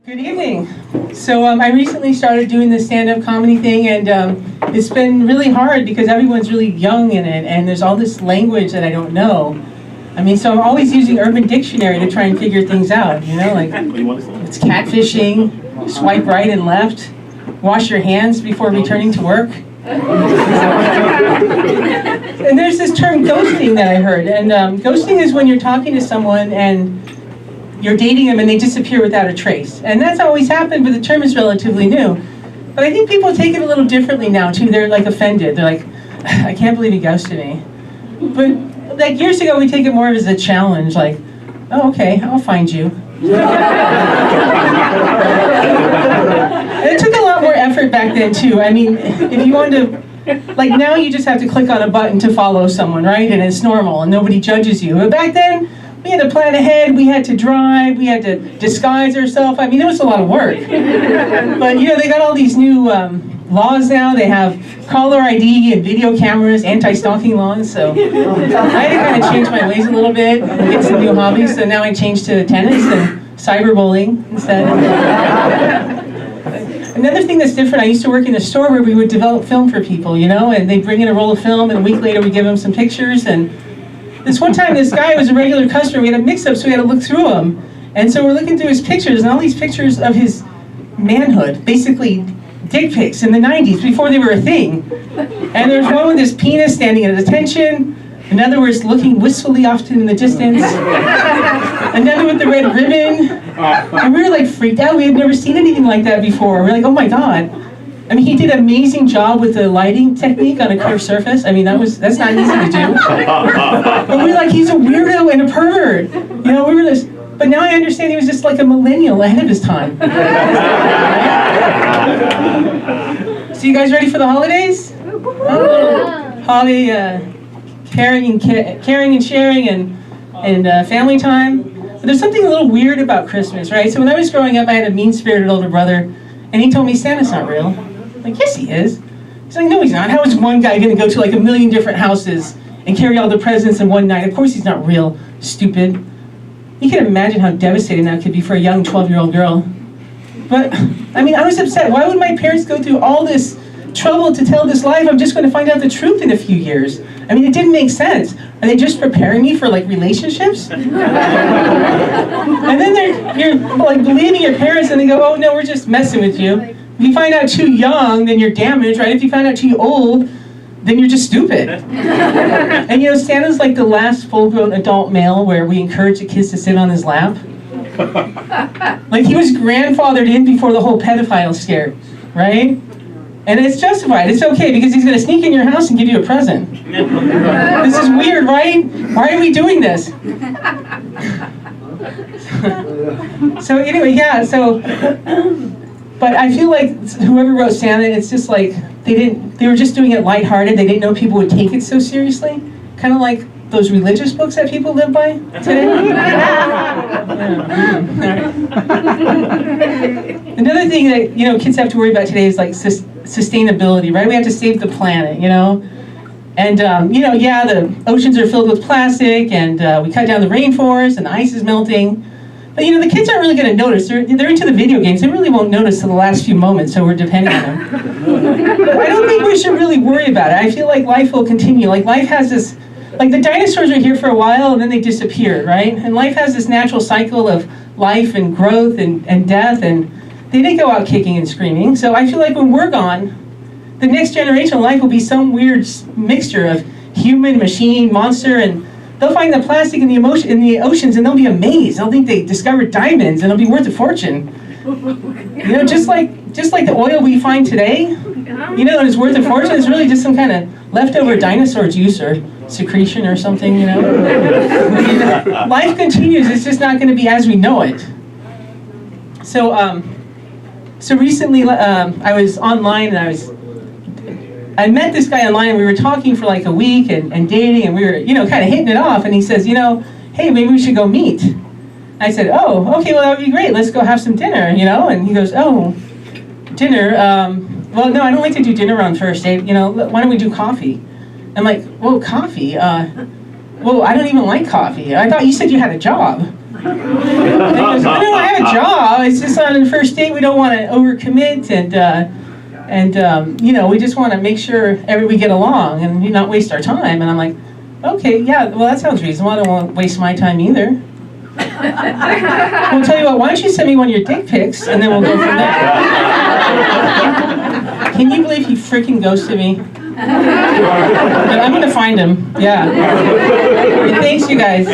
Good evening. So I recently started doing this stand-up comedy thing, and it's been really hard because everyone's really young in it, and there's all this language that I don't know. So I'm always using Urban Dictionary to try and figure things out, like it's catfishing, swipe right and left, wash your hands before returning to work. And there's this term ghosting that I heard, and ghosting is when you're talking to someone and you're dating them and they disappear without a trace. And that's always happened, but the term is relatively new. But I think people take it a little differently now too. They're like offended. They're like, I can't believe he ghosted me. But like years ago, we take it more as a challenge, like, oh, okay, I'll find you. And it took a lot more effort back then too. If you wanted to, like now you just have to click on a button to follow someone, right? And it's normal and nobody judges you. But back then, we had to plan ahead, we had to drive, we had to disguise ourselves. It was a lot of work. But they got all these new laws now. They have caller ID and video cameras, anti-stalking laws. So I had to kind of change my ways a little bit, get some new hobbies. So now I changed to tennis and cyberbullying instead. Another thing that's different, I used to work in a store where we would develop film for people, and they'd bring in a roll of film, and a week later we give them some pictures. And this one time, this guy was a regular customer. We had a mix-up, so we had to look through them. And so we're looking through his pictures, and all these pictures of his manhood, basically dick pics in the 90s, before they were a thing. And there's one with his penis standing at attention, another was looking wistfully off in the distance, another with the red ribbon. And we were like freaked out. We had never seen anything like that before. We're like, oh my God. He did an amazing job with the lighting technique on a curved surface. That's not easy to do. But we were like, he's a weirdo and a pervert. We were just, but now I understand he was just like a millennial ahead of his time. So you guys ready for the holidays? Holiday caring and sharing and family time. But there's something a little weird about Christmas, right? So when I was growing up, I had a mean-spirited older brother, and he told me Santa's not real. Like, yes, he is. He's like, no, he's not. How is one guy going to go to like 1 million different houses and carry all the presents in one night? Of course he's not real, stupid. You can imagine how devastating that could be for a young 12-year-old girl. But, I was upset. Why would my parents go through all this trouble to tell this lie if I'm just going to find out the truth in a few years? It didn't make sense. Are they just preparing me for like relationships? And then you're like believing your parents and they go, oh no, we're just messing with you. If you find out too young, then you're damaged, right? If you find out too old, then you're just stupid. And Santa's like the last full-grown adult male where we encourage the kids to sit on his lap. Like he was grandfathered in before the whole pedophile scare, right? And it's justified. It's okay because he's going to sneak in your house and give you a present. This is weird, right? Why are we doing this? So anyway, yeah. But I feel like whoever wrote Santa, it's just like they were just doing it lighthearted. They didn't know people would take it so seriously. Kind of like those religious books that people live by today. Another thing that kids have to worry about today is like sustainability, right? We have to save the planet, And the oceans are filled with plastic, and we cut down the rainforest, and the ice is melting. But the kids aren't really going to notice. They're into the video games. They really won't notice till the last few moments, so we're depending on them. But I don't think we should really worry about it. I feel like life will continue. Like life has this, like the dinosaurs were here for a while and then they disappeared, right? And life has this natural cycle of life and growth and death, and they didn't go out kicking and screaming. So I feel like when we're gone, the next generation of life will be some weird mixture of human, machine, monster, and they'll find the plastic in the oceans and they'll be amazed. They'll think they discovered diamonds and it'll be worth a fortune. Just like the oil we find today, and it's worth a fortune. It's really just some kind of leftover dinosaur juice or secretion or something, Life continues. It's just not going to be as we know it. So recently I was online and I met this guy online and we were talking for like a week and dating, and we were, kind of hitting it off, and he says, hey, maybe we should go meet. I said, oh, okay, well, that would be great. Let's go have some dinner, And he goes, oh, dinner? Well, no, I don't like to do dinner on first date. Why don't we do coffee? I'm like, whoa, coffee? Well, I don't even like coffee. I thought you said you had a job. And he goes, no, I have a job. It's just on the first date, we don't want to overcommit, and you know, we just want to make sure we get along and not waste our time. And I'm like, okay, yeah, well, that sounds reasonable. I don't want to waste my time either. We'll tell you what, why don't you send me one of your dick pics, and then we'll go from there. Can you believe he freaking ghosted me? But I'm going to find him, yeah. Thanks, you guys.